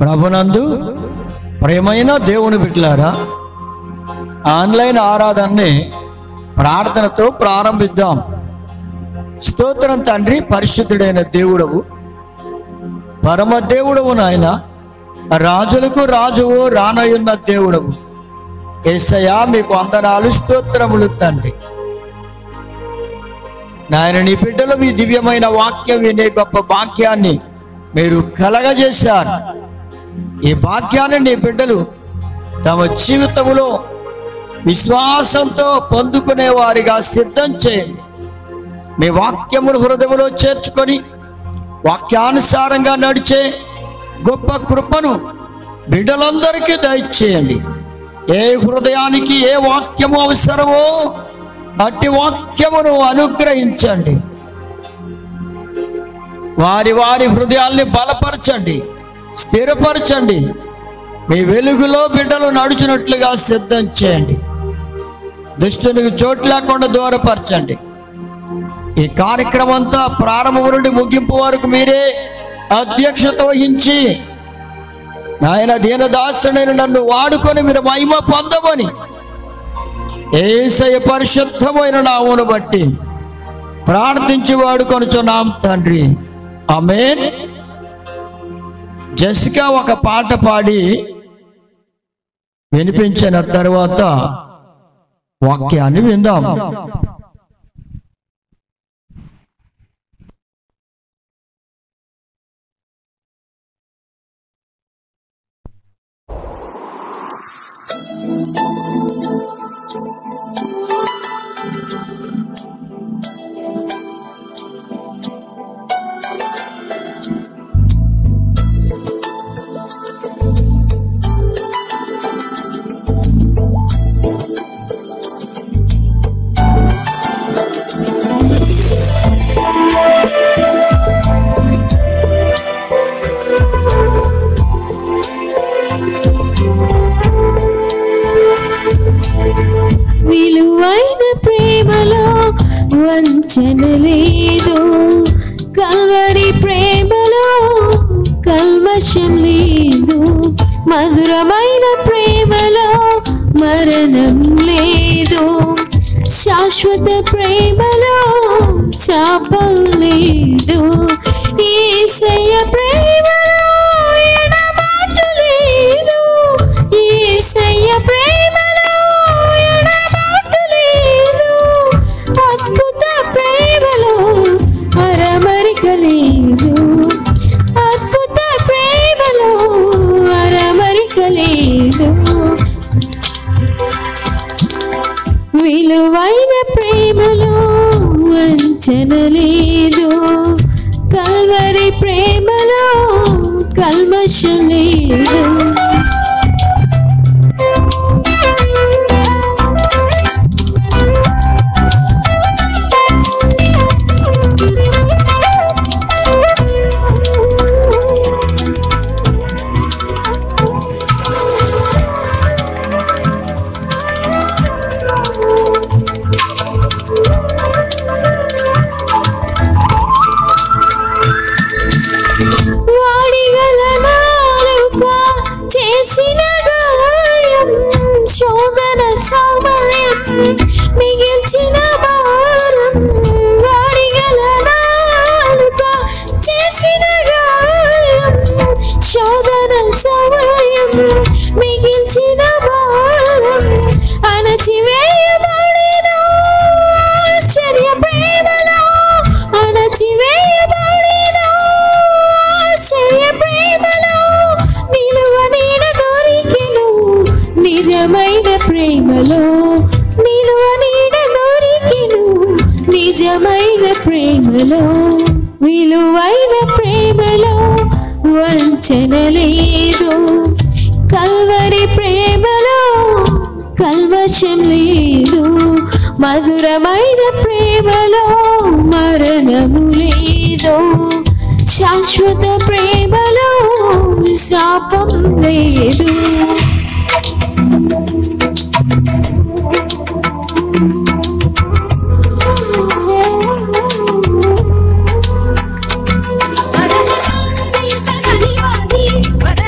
ప్రభునందు ప్రియమైన దేవుని బిడ్డలారా, ఆన్లైన్ ఆరాధనని ప్రార్థనతో ప్రారంభిద్దాం. స్తోత్రం తండ్రి, పరిశుద్ధుడైన దేవుడవు, పరమ దేవుడవు నాయన, రాజులకు రాజువు, రానయున్న దేవుడవు యేసయ్యా, మీకు వందనాలు, స్తోత్రములు తండ్రి. నాయన, నీ బిడ్డలు మీ దివ్యమైన వాక్యం వినే గొప్ప భాగ్యాన్ని మీరు కలగజేశారు. ఈ భాగ్యాన్ని నీ బిడ్డలు తమ జీవితంలో విశ్వాసంతో పొందుకునే వారిగా సిద్ధం చేయండి. మీ వాక్యమును హృదయంలో చేర్చుకొని వాక్యానుసారంగా నడిచే గొప్ప కృపను బిడ్డలందరికీ దయచేయండి. ఏ హృదయానికి ఏ వాక్యము అవసరమో అట్టి వాక్యమును అనుగ్రహించండి. వారి వారి హృదయాల్ని బలపరచండి, స్థిరపరచండి. మీ వెలుగులో బిడ్డలు నడుచున్నట్లుగా సిద్ధం చేయండి. దుష్టునికి చోటు లేకుండా దూరపరచండి. ఈ కార్యక్రమం అంతా ప్రారంభం నుండి ముగింపు వరకు మీరే అధ్యక్షత వహించి నాయన, దీనదాసుడైన నన్ను వాడుకొని మీరు మహిమ పొందమని యేసయ్య పరిశుద్ధమైన నామమును బట్టి ప్రార్థించి వాడుకొనుచున్నాం తండ్రి, ఆమేన్. జెసికా ఒక పాట పాడి వినిపించిన తర్వాత వాక్యాన్ని విందాం. విలువైన ప్రేమలో వంచన లేదు, కల్వరి ప్రేమలో కల్మషం లేదు, మధురమైన ప్రేమలో మరణం లేదు, శాశ్వత ప్రేమలో శాపం లేదు, యేసయ్య ప్రేమలో ఎడబాటు లేదు, యేసయ్య ప్రేమలో ఎడబాటు లేదు, అద్భుత ప్రేమలో అరమరిక లేదు, అద్భుత ప్రేమలో అరమరిక లేదు, విలువైన ప్రేమలో వంచన లేదు, కల్వరి ప్రేమలో కల్మషం లేదు. వాడిగల నాలుక చేసిన గాయం, శోధన సమయం మిగిల్చిన భారం, వాడిగల నాలుక చేసిన గాయం, శోధన సమయం మిగిల్చిన భారం, అణచివేయబడిన ఆశ్చర్య ప్రేమలో, అణచివేయబడిన ఆశ్చర్య ప్రేమలో నిలువ నీడ దొరికెను, నిజమైన ప్రేమలో నిలువ నీడ దొరికెను, నిజమైన ప్రేమలో, విలువైన ప్రేమలో వంచన లేదు, కల్వరి ప్రేమలో కల్మషం లేదు, మధురమైన ప్రేమలో మరణము లేదు, శాశ్వత ప్రేమలో శాపం లేదు. What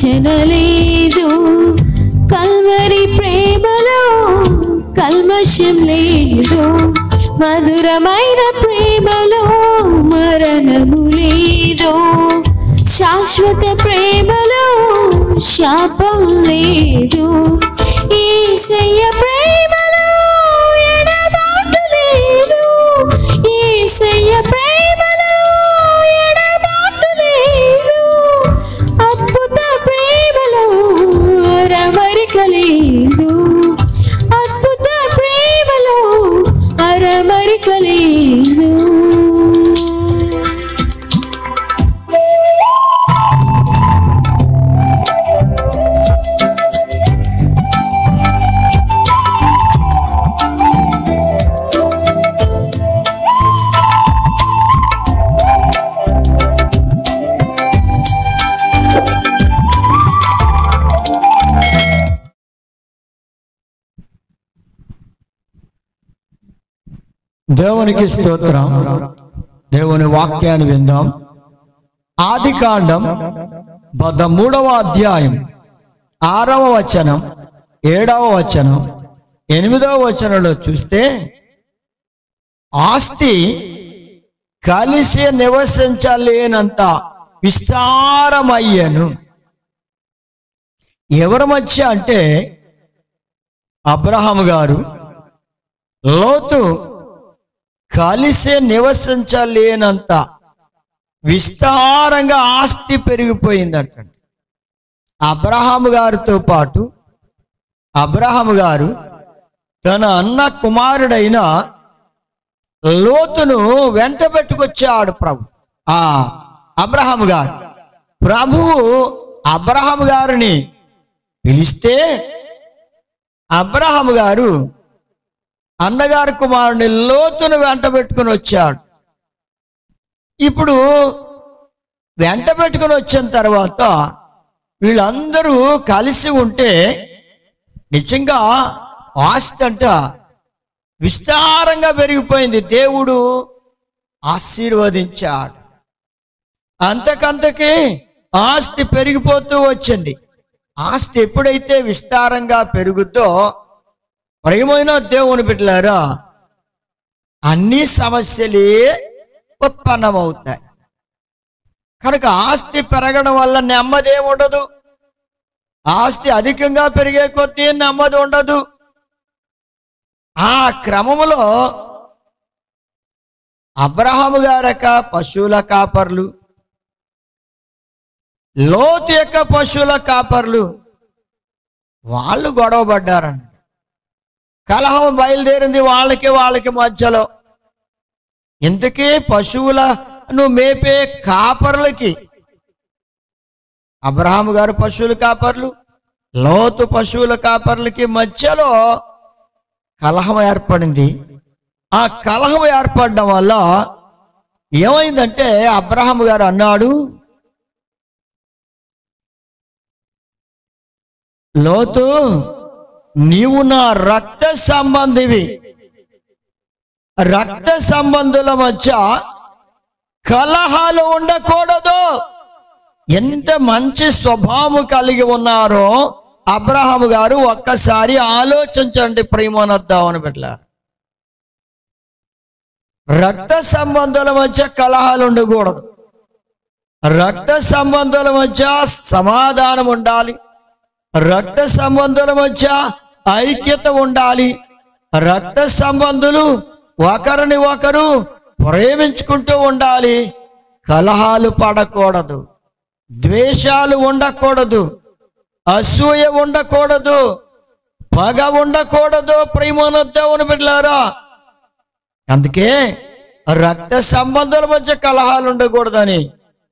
వంచన లేదు. కల్వరి ప్రేమలో కల్మషం లేదు. మధురమైన ప్రేమలో మరణము లేదు. శాశ్వత ప్రేమలో శాపం లేదు. యేసయ్య ప్రేమలో ఎడబాటు లేదు. యేసయ్య ప్రేమలో ఎడబాటు లేదు. అద్భుత ప్రేమలో అరమరిక లేదు. అద్భుత ప్రేమలో అరమరిక లేదు. దేవునికి స్తోత్రం. దేవుని వాక్యాన్ని విందాం. ఆదికాండం 13వ అధ్యాయం 6వ వచనం, 7వ వచనం, 8వ వచనంలో చూస్తే ఆస్తి కలిసి నివసించలేనంత విస్తారమయ్యను. ఎవరి మధ్య అంటే అబ్రహాము గారు, లోతు కలిసి నివసించలేనంత విస్తారంగా ఆస్తి పెరిగిపోయిందట. అబ్రహాము గారితో పాటు అబ్రహాము గారు తన అన్న కుమారుడైన లోతును వెంట పెట్టుకొచ్చాడు ప్రభు. అబ్రహాము గారు ప్రభువు అబ్రహాము గారిని పిలిస్తే అబ్రహాము గారు అన్నగారి కుమారుని లోతును వెంట పెట్టుకుని వచ్చాడు. ఇప్పుడు వెంట పెట్టుకుని వచ్చిన తర్వాత వీళ్ళందరూ కలిసి ఉంటే నిజంగా ఆస్తి అంట విస్తారంగా పెరిగిపోయింది. దేవుడు ఆశీర్వదించాడు. అంతకంతకి ఆస్తి పెరిగిపోతూ వచ్చింది. ఆస్తి ఎప్పుడైతే విస్తారంగా పెరుగుతో ప్రియమైన దేవుని బిడ్డలారా, అన్ని సమస్యలే ఉత్పన్నమవుతాయి. కనుక ఆస్తి పెరగడం వల్ల నెమ్మది ఏమి ఉండదు. ఆస్తి అధికంగా పెరిగే కొద్దీ నెమ్మది ఉండదు. ఆ క్రమములో అబ్రహాము గారి యొక్క పశువుల కాపర్లు, లోతు యొక్క పశువుల కాపర్లు వాళ్ళు గొడవ పడ్డారండి. కలహం బయలుదేరింది వాళ్ళకి మధ్యలో. ఇంతకీ పశువులను మేపే కాపర్లకి, అబ్రహాము గారు పశువుల కాపర్లు, లోతు పశువుల కాపర్లకి మధ్యలో కలహం ఏర్పడింది. ఆ కలహం ఏర్పడడం వల్ల ఏమైందంటే అబ్రహాము గారు అన్నాడు, లోతు నీవు నా రక్త సంబంధివి, రక్త సంబంధుల మధ్య కలహాలు ఉండకూడదు. ఎంత మంచి స్వభావం కలిగి ఉన్నారో అబ్రహాము గారు ఒక్కసారి ఆలోచించండి ప్రియమనొద్దామని పెట్టారు. రక్త సంబంధాల మధ్య కలహాలు ఉండకూడదు. రక్త సంబంధాల మధ్య సమాధానం ఉండాలి. రక్త సంబంధాల మధ్య ఐక్యత ఉండాలి. రక్త సంబంధులు ఒకరిని ఒకరు ప్రేమించుకుంటూ ఉండాలి. కలహాలు పడకూడదు, ద్వేషాలు ఉండకూడదు, అసూయ ఉండకూడదు, పగ ఉండకూడదు. ప్రేమనొద్దామని బిడ్డలారా, అందుకే రక్త సంబంధాల మధ్య కలహాలు ఉండకూడదని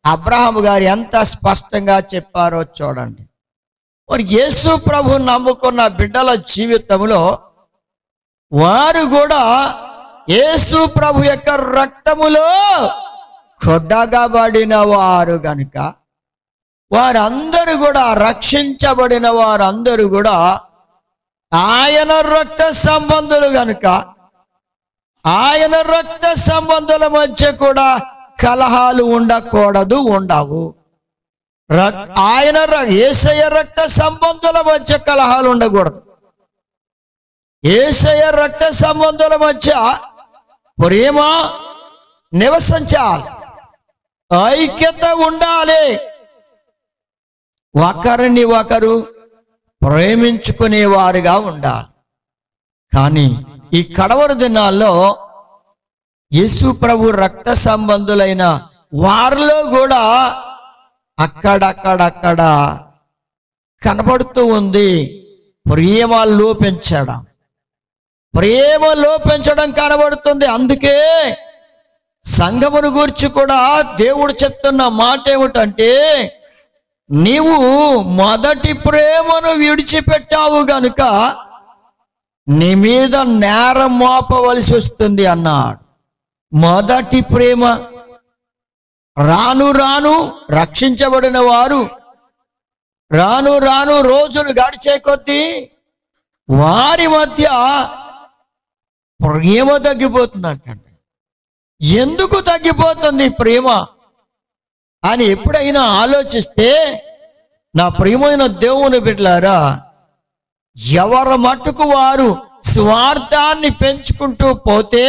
అబ్రహాము గారు ఎంత స్పష్టంగా చెప్పారో చూడండి. మరి యేసు ప్రభు నమ్ముకున్న బిడ్డల జీవితంలో వారు కూడా యేసు ప్రభు యొక్క రక్తములో కొట్టగబడిన వారు గనుక వారందరూ కూడా, రక్షించబడిన వారందరూ కూడా ఆయన రక్త సంబంధులు గనుక ఆయన రక్త సంబంధుల మధ్య కూడా కలహాలు ఉండకూడదు, ఉండవు. యేసయ్య రక్త సంబంధుల మధ్య కలహాలు ఉండకూడదు. యేసయ్య రక్త సంబంధుల మధ్య ప్రేమ నివసించాలి, ఐక్యత ఉండాలి, ఒకరిని ఒకరు ప్రేమించుకునేవారుగా ఉండాలి. కానీ ఈ కడవరి దినాల్లో యేసు ప్రభు రక్త సంబంధులైన వారిలో కూడా అక్కడక్కడక్కడ కనబడుతూ ఉంది ప్రేమ లోపించడం, ప్రేమ లోపించడం కనబడుతుంది. అందుకే సంఘమును గూర్చి కూడా దేవుడు చెప్తున్న మాట ఏమిటంటే, నీవు మొదటి ప్రేమను విడిచిపెట్టావు గనుక నీ మీద నేరం మోపవలసి వస్తుంది అన్నాడు. మొదటి ప్రేమ. రాను రాను రక్షించబడిన వారు రాను రాను రోజులు గడిచే కొద్దీ వారి మధ్య ప్రేమ తగ్గిపోతుందంటండి. ఎందుకు తగ్గిపోతుంది ప్రేమ అని ఎప్పుడైనా ఆలోచిస్తే, నా ప్రియమైన దేవుని బిడ్డలారా, ఎవరి మట్టుకు వారు స్వార్థాన్ని పెంచుకుంటూ పోతే,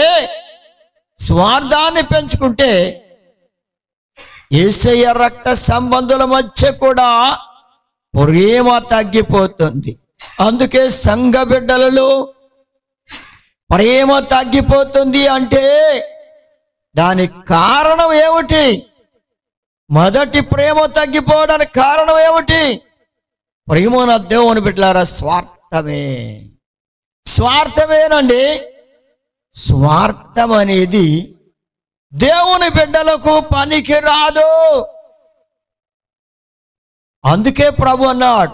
స్వార్థాన్ని పెంచుకుంటే యేసయ్య రక్త సంబంధుల మధ్య కూడా ప్రేమ తగ్గిపోతుంది. అందుకే సంఘ బిడ్డలలో ప్రేమ తగ్గిపోతుంది అంటే దానికి కారణం ఏమిటి? మొదటి ప్రేమ తగ్గిపోవడానికి కారణం ఏమిటి? ప్రేమన దేవుని బిడ్డలారా, స్వార్థమే. స్వార్థమేనండి. స్వార్థం అనేది దేవుని బిడ్డలకు పనికి రాదు. అందుకే ప్రభు అన్నాడు,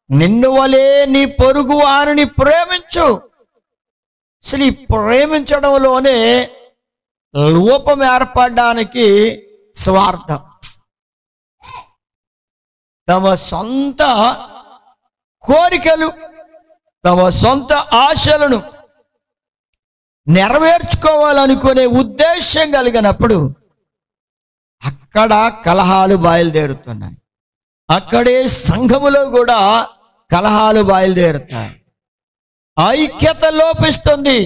నిన్ను వలే నీ పొరుగు వారిని ప్రేమించు. అసలు ఈ ప్రేమించడంలోనే లోపం ఏర్పడడానికి స్వార్థం. తమ సొంత కోరికలు, తమ సొంత ఆశలను నెరవేర్చుకోవాలనుకునే ఉద్దేశం కలిగినప్పుడు అక్కడ కలహాలు బయలుదేరుతున్నాయి. అక్కడే సంఘములో కూడా కలహాలు బయలుదేరుతాయి. ఐక్యత లోపిస్తుంది,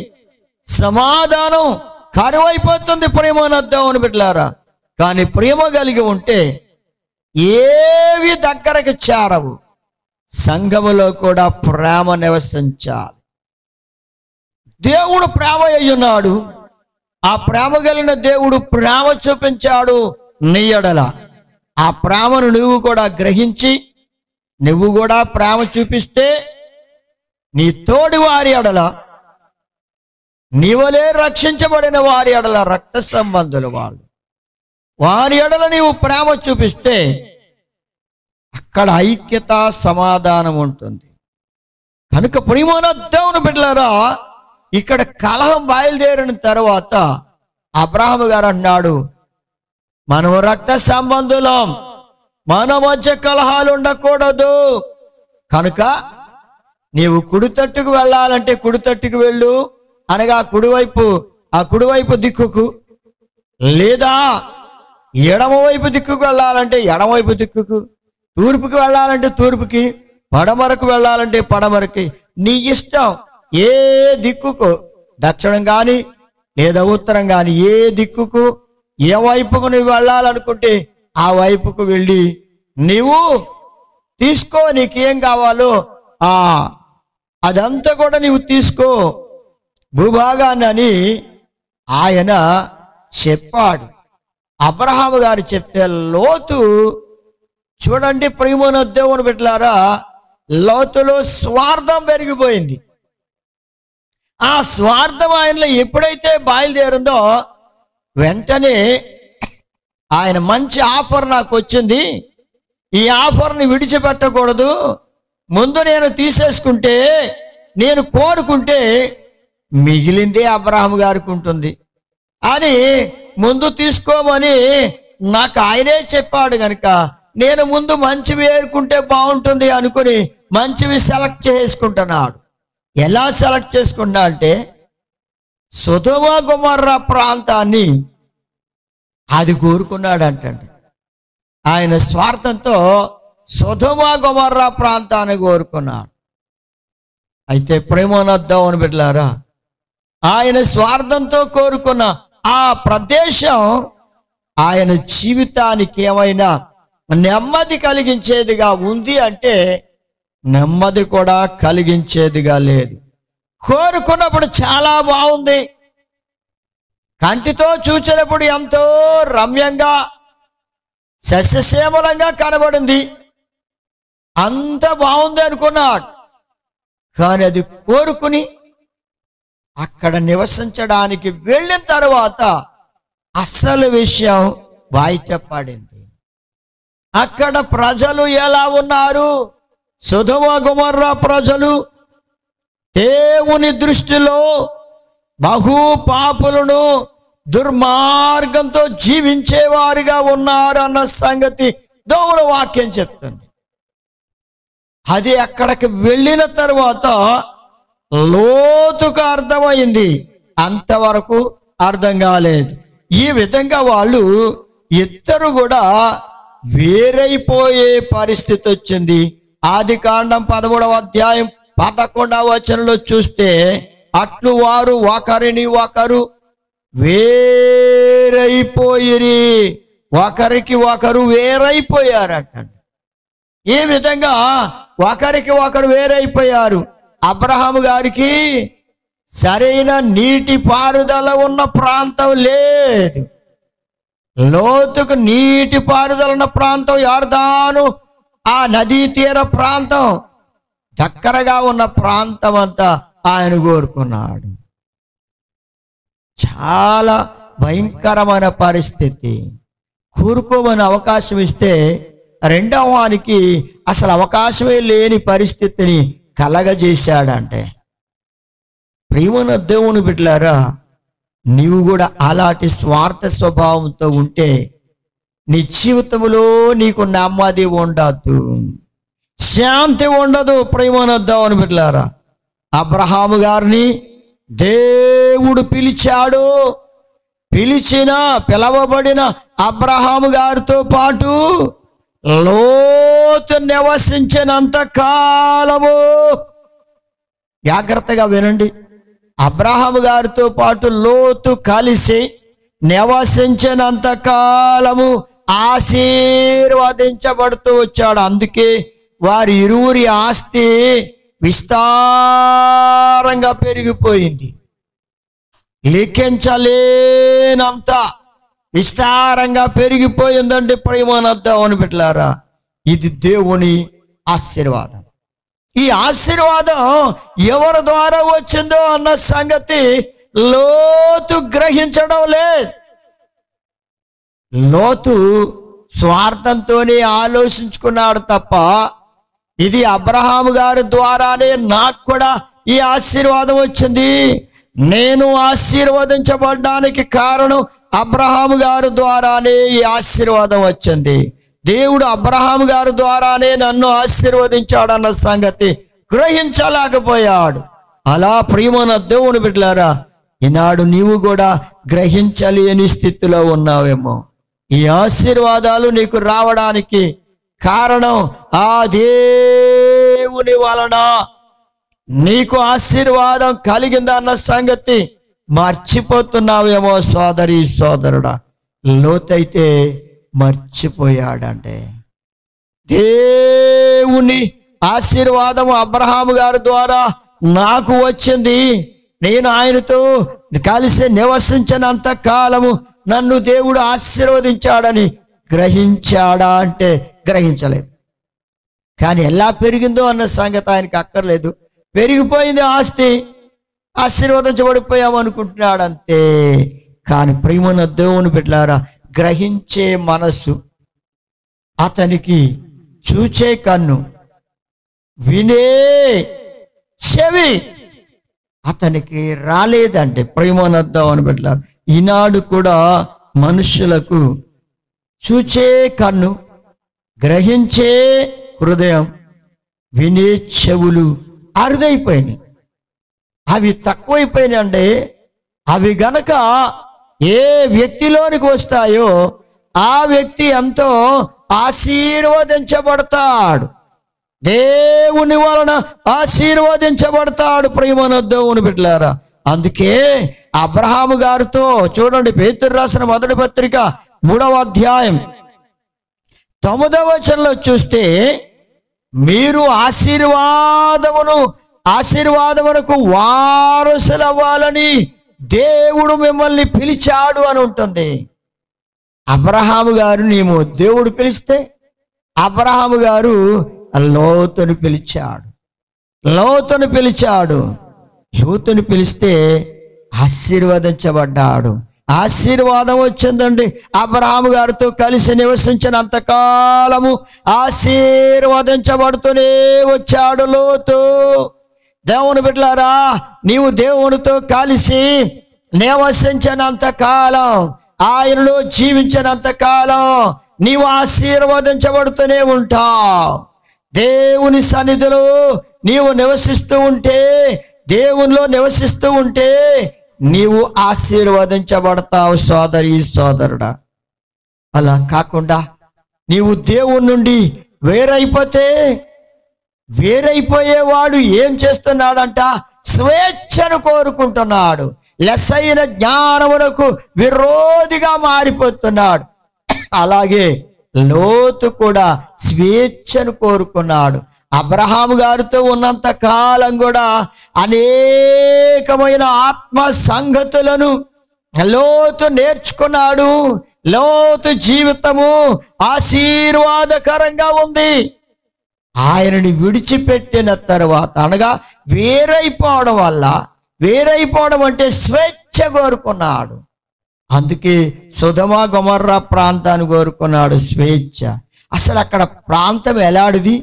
సమాధానం కరువైపోతుంది. ప్రేమనద్దామని బిడ్డలారా, కానీ ప్రేమ కలిగి ఉంటే ఏవి దగ్గరకు చేరవు. సంఘములో కూడా ప్రేమ నివసించాలి. దేవుడు ప్రేమ అయ్యున్నాడు. ఆ ప్రేమ కలిగిన దేవుడు ప్రేమ చూపించాడు నీ ఎడల. ఆ ప్రేమను నువ్వు కూడా గ్రహించి నువ్వు కూడా ప్రేమ చూపిస్తే నీ తోడి వారి ఎడల, నీవలే రక్షించబడిన వారి ఎడల, రక్త సంబంధులు వాళ్ళు, వారి ఎడల నీవు ప్రేమ చూపిస్తే అక్కడ ఐక్యత, సమాధానం ఉంటుంది. కనుక ప్రియమైన దేవుని బిడ్డలారా, ఇక్కడ కలహం బయలుదేరిన తర్వాత అబ్రహాము గారు అన్నాడు, మనము రక్త సంబంధులం, మన మధ్య కలహాలు ఉండకూడదు. కనుక నీవు కుడి తట్టుకు వెళ్ళాలంటే కుడి తట్టుకు వెళ్ళు అనగా ఆ కుడివైపు దిక్కుకు, లేదా ఎడమవైపు దిక్కుకు వెళ్ళాలంటే ఎడమవైపు దిక్కుకు, తూర్పుకి వెళ్ళాలంటే తూర్పుకి, పడమరకు వెళ్ళాలంటే పడమరకి, నీ ఇష్టం. ఏ దిక్కుకు, దక్షిణం కానీ లేదా ఉత్తరం కానీ, ఏ దిక్కుకు ఏ వైపుకు నువ్వు వెళ్ళాలనుకుంటే ఆ వైపుకు వెళ్ళి నీవు తీసుకో. నీకేం కావాలో అదంతా కూడా నీవు తీసుకో భూభాగాన్ని అని ఆయన చెప్పాడు. అబ్రహాము గారు చెప్తే లోతు చూడండి, ప్రియమైన దేవుని బిడ్డలారా, లోతులో స్వార్థం పెరిగిపోయింది. ఆ స్వార్థం ఆయనలో ఎప్పుడైతే బయలుదేరిందో వెంటనే ఆయన మంచి ఆఫర్ నాకు వచ్చింది, ఈ ఆఫర్ని విడిచిపెట్టకూడదు, ముందు నేను తీసేసుకుంటే, నేను కోరుకుంటే మిగిలిందే అబ్రహాము గారికి ఉంటుంది అని ముందు తీసుకోమని నాకు ఆయనే చెప్పాడు. కనుక నేను ముందు మంచివి ఏరుకుంటే బాగుంటుంది అనుకుని మంచివి సెలెక్ట్ చేసుకుంటున్నాడు. ఎలా సెలెక్ట్ చేసుకున్నా అంటే సొదొమ గొమొర్రా ప్రాంతాన్ని అది కోరుకున్నాడు అంటండి. ఆయన స్వార్థంతో సొదొమ గొమొర్రా ప్రాంతాన్ని కోరుకున్నాడు. అయితే ప్రేమనొద్దామని బిడ్డలారా, ఆయన స్వార్థంతో కోరుకున్న ఆ ప్రదేశం ఆయన జీవితానికి ఏమైనా నెమ్మది కలిగించేదిగా ఉంది అంటే నెమ్మది కూడా కలిగించేదిగా లేదు. కోరుకున్నప్పుడు చాలా బాగుంది, కంటితో చూసినప్పుడు ఎంతో రమ్యంగా సస్యశ్యామలంగా కనబడింది, అంత బాగుంది అనుకున్నాడు. కానీ అది కోరుకుని అక్కడ నివసించడానికి వెళ్ళిన తర్వాత అసలు విషయం బయటపడింది. అక్కడ ప్రజలు ఎలా ఉన్నారు? సొదొమ గొమొర్రా ప్రజలు దేవుని దృష్టిలో బహు పాపులను దుర్మార్గంతో జీవించేవారుగా ఉన్నారన్న సంగతి దేవుని వాక్యం చెప్తుంది. అది అక్కడికి వెళ్ళిన తర్వాత లోతుగా అర్థమైంది, అంతవరకు అర్థం కాలేదు. ఈ విధంగా వాళ్ళు ఇద్దరు కూడా వేరైపోయే పరిస్థితి వచ్చింది. ఆదికాండం 13వ అధ్యాయం 11వ వచనంలో చూస్తే, అట్లు వారు ఒకరిని ఒకరు వేరైపోయిరి, ఒకరికి ఒకరు వేరైపోయారంట. ఈ విధంగా ఒకరికి ఒకరు వేరైపోయారు. అబ్రహాము గారికి సరైన నీటి పారుదల ఉన్న ప్రాంతం లేదు. లోతుకు నీటి పారుదల ఉన్న ప్రాంతం యొర్దాను, ఆ నదీ తీర ప్రాంతం, దగ్గరగా ఉన్న ప్రాంతం అంతా ఆయన కోరుకున్నాడు. చాలా భయంకరమైన పరిస్థితి. కోరుకోమని అవకాశం ఇస్తే రెండవ వానికి అసలు అవకాశమే లేని పరిస్థితిని కలగజేశాడంటే. ప్రియమైన దేవుని బిడ్డలారా, నీవు కూడా అలాంటి స్వార్థ స్వభావంతో ఉంటే నీ జీవితంలో నీకు నెమ్మది ఉండదు, శాంతి ఉండదు. ప్రియమైన దేవుని బిడ్డలారా, అబ్రహాము గారిని దేవుడు పిలిచాడు. పిలవబడిన అబ్రహాము గారితో పాటు లోతు నివసించినంత కాలము, జాగ్రత్తగా వినండి, అబ్రహాము గారితో పాటు లోతు కలిసి నివసించినంత కాలము ఆశీర్వదించబడుతూ వచ్చాడు. అందుకే వారి ఇరువురి ఆస్తి విస్తారంగా పెరిగిపోయింది, లెక్కించలేనంత విస్తారంగా పెరిగిపోయిందండి. ప్రేమనొద్దామని బిడ్డలారా, ఇది దేవుని ఆశీర్వాదం. ఈ ఆశీర్వాదం ఎవరి ద్వారా వచ్చిందో అన్న సంగతి లోతు గ్రహించడం లేదు. లోతు స్వార్థంతోనే ఆలోచించుకున్నాడు తప్ప, ఇది అబ్రహాము గారి ద్వారానే నాకు కూడా ఈ ఆశీర్వాదం వచ్చింది, నేను ఆశీర్వదించబడ్డానికి కారణం అబ్రహాము గారి ద్వారానే ఈ ఆశీర్వాదం వచ్చింది, దేవుడు అబ్రహాము గారి ద్వారానే నన్ను ఆశీర్వదించాడన్న సంగతి గ్రహించలేకపోయాడు. అలా ప్రియమైన దేవుని బిడ్డలారా, ఈనాడు నీవు కూడా గ్రహించలేని స్థితిలో ఉన్నావేమో. ఈ ఆశీర్వాదాలు నీకు రావడానికి కారణం ఆ దేవుని వలన నీకు ఆశీర్వాదం కలిగిందన్న సంగతి మర్చిపోతున్నావేమో సోదరి సోదరుడా. లోతైతే మర్చిపోయాడంటే. దేవుని ఆశీర్వాదం అబ్రహాము గారి ద్వారా నాకు వచ్చింది, నేను ఆయనతో కలిసి నివసించినంత కాలము నన్ను దేవుడు ఆశీర్వదించాడని గ్రహించాడా అంటే గ్రహించలేదు. కానీ ఎలా పెరిగిందో అన్న సంగతి ఆయనకి అక్కర్లేదు. పెరిగిపోయింది ఆస్తి, ఆశీర్వదించబడిపోయాము అనుకుంటున్నాడు అంతే. కానీ ప్రియమైన దేవుని బిడ్డలారా, గ్రహించే మనసు అతనికి, చూచే కన్ను, వినే చెవి అతనికి రాలేదంటే. ప్రియమైన దేవుని బిడ్డలారా, ఈనాడు కూడా మనుషులకు చూచే కన్ను, గ్రహించే హృదయం, వినే చెవులు అరుదైపోయినాయి. అవి తక్కువైపోయినాయి అంటే అవి గనక ఏ వ్యక్తిలోనికి వస్తాయో ఆ వ్యక్తి ఎంతో ఆశీర్వదించబడతాడు. దేవుని వలన ఆశీర్వదించబడతాడు ప్రియమైన దేవుని బిడ్డలారా. అందుకే అబ్రహాము గారితో చూడండి, పేతురు రాసిన మొదటి పత్రిక 3వ అధ్యాయం 9వ వచనంలో చూస్తే, మీరు ఆశీర్వాదమునకు వారసులవ్వాలని దేవుడు మిమ్మల్ని పిలిచాడు అని ఉంటుంది. అబ్రహాము గారు నీవు దేవుడు పిలిస్తే, అబ్రహాము గారు లోతును పిలిచాడు. లోతును పిలిస్తే ఆశీర్వదించబడ్డాడు. ఆశీర్వాదం వచ్చిందండి. అబ్రహాము గారితో కలిసి నివసించినంత కాలము ఆశీర్వదించబడుతూనే వచ్చాడు లోతు. దేవుని బిడ్డలారా, నీవు దేవునితో కలిసి నివసించినంత కాలం, ఆయనలో జీవించినంత కాలం నీవు ఆశీర్వదించబడుతూనే ఉంటావు. దేవుని సన్నిధిలో నీవు నివసిస్తూ ఉంటే, దేవునిలో నివసిస్తూ ఉంటే నీవు ఆశీర్వదించబడతావు సోదరి సోదరుడా. అలా కాకుండా నీవు దేవుని నుండి వేరైపోయేవాడు ఏం చేస్తున్నాడంట? స్వేచ్ఛను కోరుకుంటున్నాడు. లెస్సైన జ్ఞానమునకు విరోధిగా మారిపోతున్నాడు. అలాగే లోతు కూడా స్వేచ్ఛను కోరుకున్నాడు. అబ్రహాము గారితో ఉన్నంత కాలం కూడా అనేకమైన ఆత్మ సంగతులను లోతు నేర్చుకున్నాడు. లోతు జీవితము ఆశీర్వాదకరంగా ఉంది. ఆయనని విడిచిపెట్టిన తర్వాత, అనగా వేరైపోవడం అంటే స్వేచ్ఛ కోరుకున్నాడు. అందుకే సొదొమ గొమొర్రా ప్రాంతాన్ని కోరుకున్నాడు, స్వేచ్ఛ. అసలు అక్కడ ప్రాంతం ఎలాంటిది,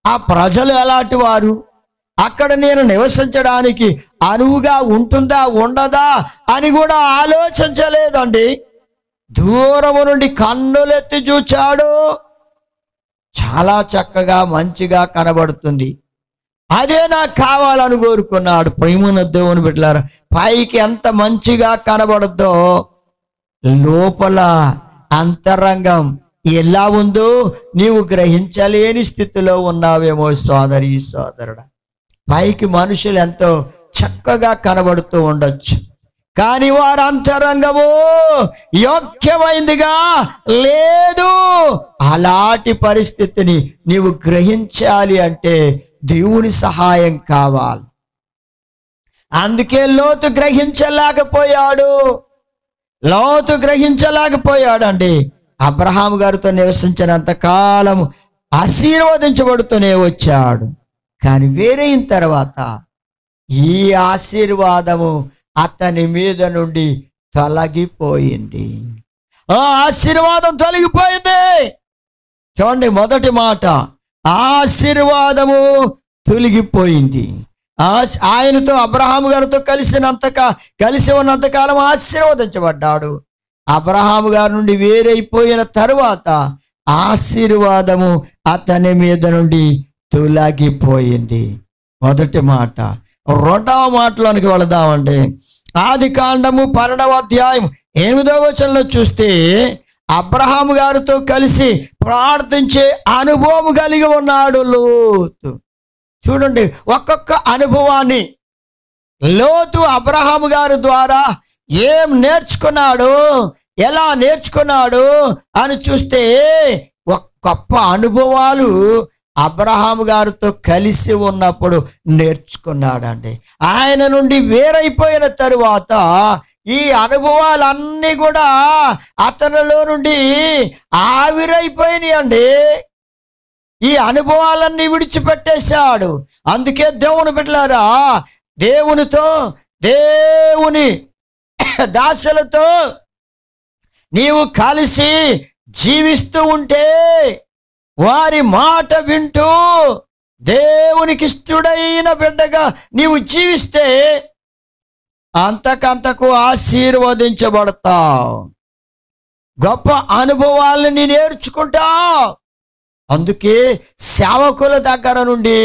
ఆ ప్రజలు ఎలాంటి వారు, అక్కడ నేను నివసించడానికి అనువుగా ఉంటుందా ఉండదా అని కూడా ఆలోచించలేదండి. దూరము నుండి కన్నులెత్తి చూచాడు. చాలా చక్కగా మంచిగా కనబడుతుంది, అదే నాకు కావాలని కోరుకున్నాడు. ప్రియమైన దేవుని బిడ్డలారా, పైకి ఎంత మంచిగా కనబడుద్దో లోపల అంతరంగం ఎలా ఉందో నీవు గ్రహించలేని స్థితిలో ఉన్నావేమో సోదరి సోదరుడా. పైకి మనుషులు ఎంతో చక్కగా కనబడుతూ ఉండొచ్చు, కానీ వారి అంతరంగము యోగ్యమైందిగా లేదు. అలాంటి పరిస్థితిని నీవు గ్రహించాలి అంటే దేవుని సహాయం కావాలి. అందుకే లోతు గ్రహించలేకపోయాడండి. అబ్రహాము గారితో నివసించినంత కాలం ఆశీర్వదించబడుతూనే వచ్చాడు. కానీ వేరైన తర్వాత ఈ ఆశీర్వాదము అతని మీద నుండి తొలగిపోయింది. ఆ ఆశీర్వాదం తొలగిపోయింది. చూడండి, మొదటి మాట, ఆశీర్వాదము తొలగిపోయింది. ఆయనతో అబ్రహాము గారితో కలిసి ఉన్నంతకాలం ఆశీర్వదించబడ్డాడు. అబ్రహాము గారి నుండి వేరైపోయిన తరువాత ఆశీర్వాదము అతని మీద నుండి తొలగిపోయింది. మొదటి మాట. రెండవ మాటలోనికి వెళదామండి. ఆదికాండము 12వ అధ్యాయం 8వ వచనంలో చూస్తే, అబ్రహాము గారితో కలిసి ప్రార్థించే అనుభవం కలిగి ఉన్నాడు లోతు. చూడండి, ఒక్కొక్క అనుభవాన్ని లోతు అబ్రహాము గారి ద్వారా ఏం నేర్చుకున్నాడు, ఎలా నేర్చుకున్నాడు అని చూస్తే గొప్ప అనుభవాలు అబ్రహాము గారితో కలిసి ఉన్నప్పుడు నేర్చుకున్నాడండి. ఆయన నుండి వేరైపోయిన తరువాత ఈ అనుభవాలన్నీ కూడా అతనిలో నుండి ఆవిరైపోయినాయండి. ఈ అనుభవాలన్నీ విడిచిపెట్టేశాడు. అందుకే దేవుని బిడ్డలారా, దేవుని దాసులతో నీవు కలిసి జీవిస్తూ ఉంటే, వారి మాట వింటూ దేవునికి ఇష్టడైన బిడ్డగా నీవు జీవిస్తే అంతకంతకు ఆశీర్వదించబడతావు. గొప్ప అనుభవాలని నేర్చుకుంటావు. అందుకే సేవకుల దగ్గర నుండి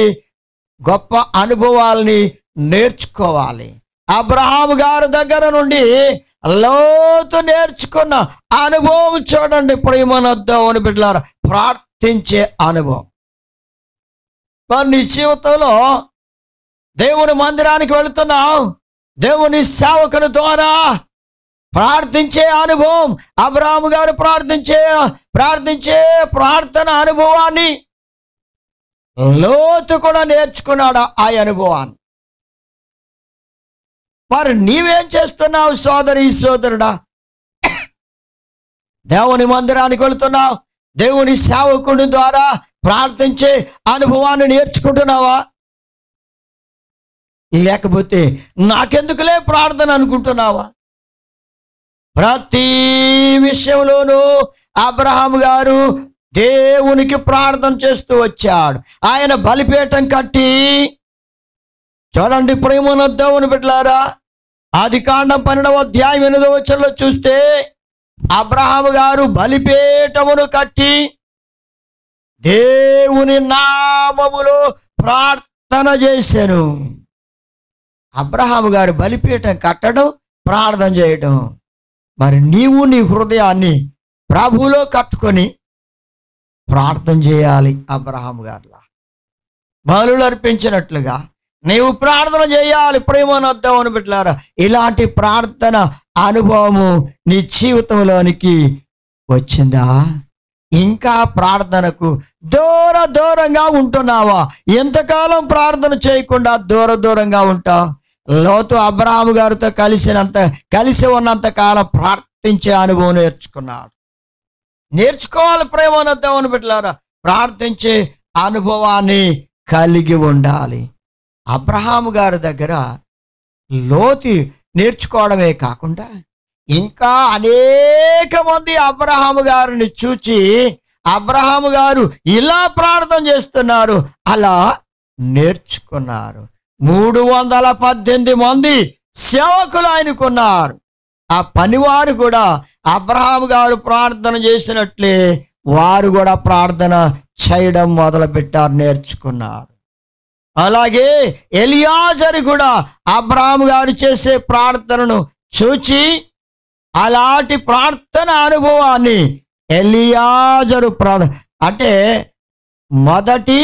గొప్ప అనుభవాలని నేర్చుకోవాలి. అబ్రహాము గారి దగ్గర నుండి లోతు నేర్చుకున్న అనుభవం చూడండి. ప్రియమైన దేవుని బిడ్డలారా, ప్రార్థించే అనుభవం. మరి నీ జీవితంలో దేవుని మందిరానికి వెళుతున్నావు, దేవుని సేవకుని ద్వారా ప్రార్థించే అనుభవం, అబ్రాహాము గారు ప్రార్థించే ప్రార్థన అనుభవాన్ని లోతు కూడా నేర్చుకున్నాడు ఆ అనుభవాన్ని. మరి నీవేం చేస్తున్నావు సోదరి సోదరుడా? దేవుని మందిరానికి వెళుతున్నావు, దేవుని సేవకుడి ద్వారా ప్రార్థించే అనుభవాన్ని నేర్చుకుంటున్నావా? లేకపోతే నాకెందుకులే ప్రార్థన అనుకుంటున్నావా? ప్రతి విషయంలోనూ అబ్రహాము గారు దేవునికి ప్రార్థన చేస్తూ వచ్చాడు. ఆయన బలిపీఠం కట్టి, చూడండి ప్రేమన దేవుని బిడ్డలారా, ఆదికాండం 12వ అధ్యాయం 8వ వచనంలో చూస్తే అబ్రహాము గారు బలిపీఠమును కట్టి దేవుని నామములో ప్రార్థన చేశాను. అబ్రహాము గారు బలిపీఠం కట్టడం, ప్రార్థన చేయడం. మరి నీవు నీ హృదయాన్ని ప్రభువులో కట్టుకొని ప్రార్థన చేయాలి. అబ్రహాము గారిలా బలులు అర్పించినట్లుగా నీవు ప్రార్థన చేయాలి. ప్రేమనొద్దామని బిడ్డలారా, ఇలాంటి ప్రార్థన అనుభవము నీ జీవితంలోనికి వచ్చిందా? ఇంకా ప్రార్థనకు దూరంగా ఉంటున్నావా? ఎంతకాలం ప్రార్థన చేయకుండా దూరంగా ఉంటావు? లోతు అబ్రహాము గారితో కలిసి ఉన్నంత కాలం ప్రార్థించే అనుభవం నేర్చుకోవాలి. ప్రేమనొద్దామని బిడ్డలారా, ప్రార్థించే అనుభవాన్ని కలిగి ఉండాలి. అబ్రహాము గారి దగ్గర లోతు నేర్చుకోవడమే కాకుండా ఇంకా అనేక మంది అబ్రహాము గారిని చూచి అబ్రహాము గారు ఇలా ప్రార్థన చేస్తున్నారు, అలా నేర్చుకున్నారు. 318 మంది సేవకులు ఆయనకున్నారు. ఆ పనివారు కూడా అబ్రహాము గారు ప్రార్థన చేసినట్లే వారు కూడా ప్రార్థన చేయడం మొదలుపెట్టారు, నేర్చుకున్నారు. అలాగే ఎలియాజరు కూడా అబ్రహాము గారు చేసే ప్రార్థనను చూచి అలాంటి ప్రార్థన అనుభవాన్ని ఎలియాజరు అంటే మొదటి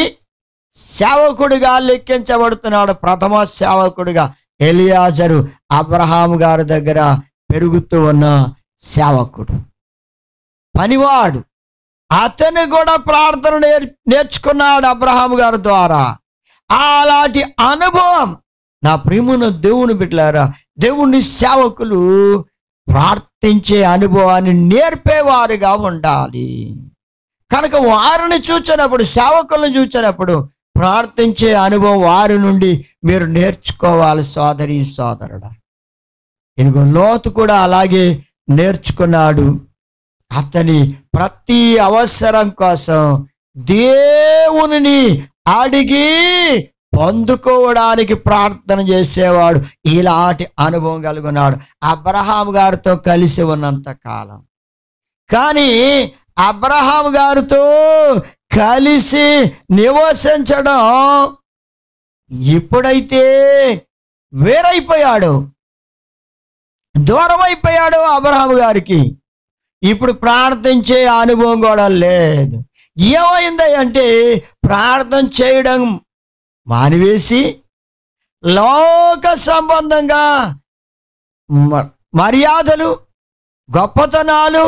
సేవకుడిగా లెక్కించబడుతున్నాడు. ప్రథమ సేవకుడిగా ఎలియాజరు అబ్రహాము గారి దగ్గర పెరుగుతూ ఉన్న సేవకుడు, పనివాడు. అతను కూడా ప్రార్థన నేర్చుకున్నాడు అబ్రహాము గారి ద్వారా. అలాంటి అనుభవం నా ప్రియమైన దేవుని బిడ్డలారా, దేవుని సేవకులు ప్రార్థించే అనుభవాన్ని నేర్పేవారుగా ఉండాలి. కనుక వారిని చూచినప్పుడు, సేవకులను చూచినప్పుడు ప్రార్థించే అనుభవం వారి నుండి మీరు నేర్చుకోవాలి సోదరి సోదరుడా. ఇదిగో లోతు కూడా అలాగే నేర్చుకున్నాడు. అతని ప్రతి అవసరం కోసం దేవునిని అడిగి పొందుకోవడానికి ప్రార్థన చేసేవాడు. ఇలాంటి అనుభవం కలిగినాడు అబ్రహాము గారితో కలిసి ఉన్నంత కాలం. కానీ అబ్రహాము గారితో కలిసి నివసించడం ఎప్పుడైతే వేరైపోయాడు, దూరం అయిపోయాడు అబ్రహాము గారికి, ఇప్పుడు ప్రార్థించే అనుభవం కూడా లేదు. ఏమైంది అంటే ప్రార్థన చేయడం మానివేసి లోక సంబంధంగా మర్యాదలు, గొప్పతనాలు,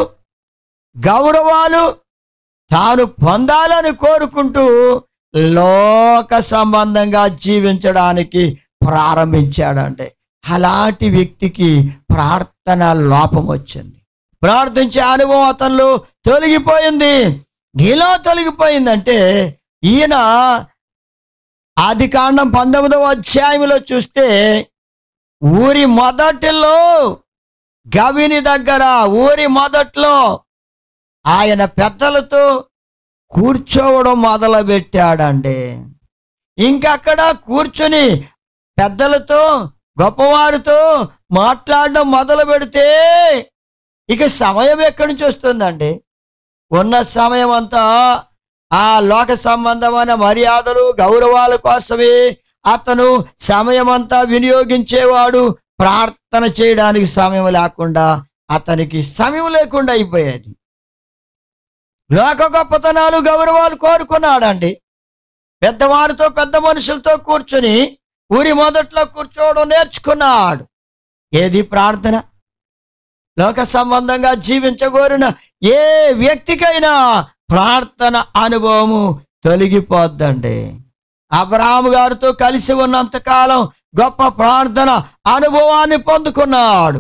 గౌరవాలు తాను పొందాలని కోరుకుంటూ లోక సంబంధంగా జీవించడానికి ప్రారంభించాడంటే అలాంటి వ్యక్తికి ప్రార్థన లోపం వచ్చింది. ప్రార్థించే అనుభవం అతనిలో తొలగిపోయింది. ఎలా తొలగిపోయిందంటే ఈయన ఆదికాండం 19వ అధ్యాయంలో చూస్తే ఊరి మొదటిలో గవిని దగ్గర ఊరి మొదట్లో ఆయన పెద్దలతో కూర్చోవడం మొదలుపెట్టాడండి. ఇంకక్కడ కూర్చొని పెద్దలతో గొప్పవారితో మాట్లాడడం మొదలు పెడితే ఇక సమయం ఎక్కడి నుంచి వస్తుందండి? ఉన్న సమయం అంతా ఆ లోక సంబంధమైన మర్యాదలు, గౌరవాల కోసమే అతను సమయం అంతా వినియోగించేవాడు. ప్రార్థన చేయడానికి సమయం లేకుండా అతనికి సమయం లేకుండా అయిపోయేది. లోక గొప్పతనాలు గౌరవాలు కోరుకున్నాడండి. పెద్దవారితో పెద్ద మనుషులతో కూర్చుని ఊరి మొదట్లో కూర్చోవడం నేర్చుకున్నాడు. ఏది ప్రార్థన? లోక సంబంధంగా జీవించగోరిన ఏ వ్యక్తికైనా ప్రార్థన అనుభవము తొలగిపోద్దండి. అబ్రహాము గారితో కలిసి ఉన్నంతకాలం గొప్ప ప్రార్థన అనుభవాన్ని పొందుకున్నాడు